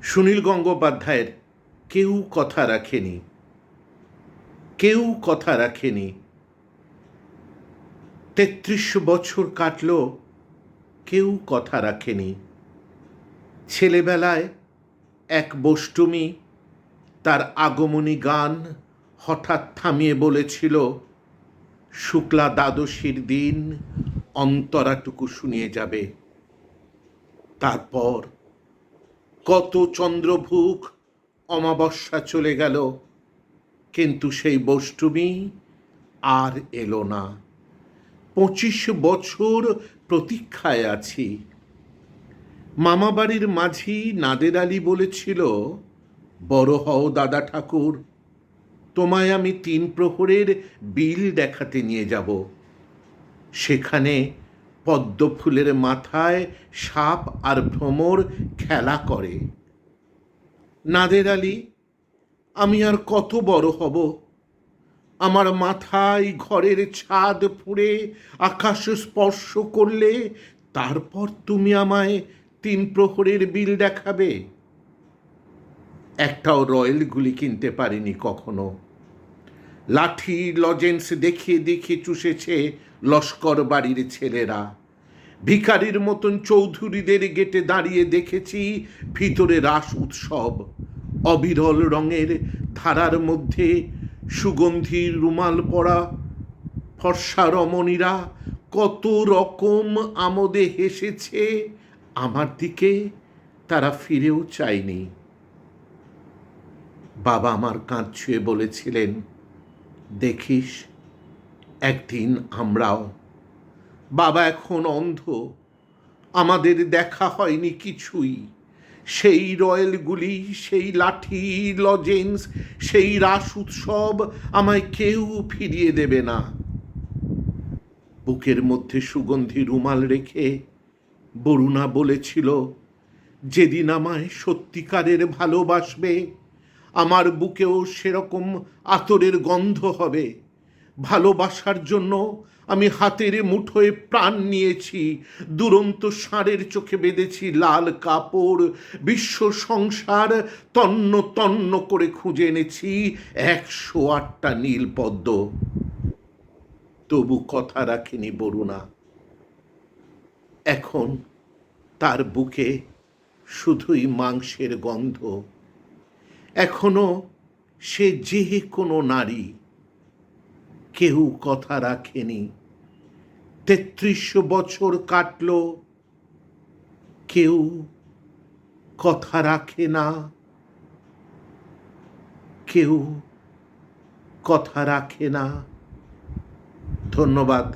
সুনীল গঙ্গোপাধ্যায়ের কেউ কথা রাখেনি, কেউ কথা রাখেনি। ৩৩ বছর কাটল, কেউ কথা রাখেনি। ছেলেবেলায় এক বষ্টমী তার আগমনী গান হঠাৎ থামিয়ে বলেছিল, শুক্লা দ্বাদশীর দিন অন্তরাটুকু শুনিয়ে যাবে। তারপর কত চন্দ্রভুক অমাবস্যা চলে গেল, কিন্তু সেই বষ্টমী আর এলো না। ২৫ বছর প্রতীক্ষায় আছি। মামাবাড়ির মাঝি নাদের আলী বলেছিল, বড় হও দাদা ঠাকুর, তোমায় আমি ৩ প্রহরের বিল দেখাতে নিয়ে যাব। সেখানে পদ্ম ফুলের মাথায় সাপ আর ভ্রমর খেলা করে। নাদের আলী, আমি আর কত বড় হব? আমার মাথায় ঘরের ছাদ ফুঁড়ে আকাশ স্পর্শ করলে তারপর তুমি আমায় ৩ প্রহরের বিল দেখাবে। একটাও রয়্যাল গুলি কিনতে পারিনি কখনো। লাঠি লজেন্স দেখিয়ে দেখিয়ে চুষেছে লস্কর বাড়ির ছেলেরা। ভিখারির মতন চৌধুরীদের গেটে দাঁড়িয়ে দেখেছি ভিতরে রাস উৎসব। অবিরল রঙের ধারার মধ্যে সুগন্ধি রুমাল পরা ফর্সা রমণীরা কত রকম আমোদে হেসেছে। আমার দিকে তারা ফিরেও চায়নি। বাবা আমার কাঁধ ছুঁয়ে বলেছিলেন, দেখিস একদিন আমরাও। বাবা এখন অন্ধ, আমাদের দেখা হয়নি কিছুই। সেই রয়্যালগুলি, সেই লাঠি লজেন্স, সেই রাস উৎসব আমায় কেউ ফিরিয়ে দেবে না। বুকের মধ্যে সুগন্ধি রুমাল রেখে বরুণা বলেছিল, যেদিন আমায় সত্যিকারের ভালোবাসবে আমার বুকেও সেরকম আতরের গন্ধ হবে। ভালোবাসার জন্য আমি হাতের মুঠোয় প্রাণ নিয়েছি, দুরন্ত ষাঁড়ের চোখে বেঁধেছি লাল কাপড়। বিশ্ব সংসার তন্ন তন্ন করে খুঁজে এনেছি ১০৮টা নীল পদ্ম। তবু কথা রাখেনি বরুণা। এখন তার বুকে শুধুই মাংসের গন্ধ। এখনো সে যে কোনো নারী। কেউ কথা রাখেনি। ৩৩ বছর কাটল, কেউ কথা রাখে না, কেউ কথা রাখে না। ধন্যবাদ।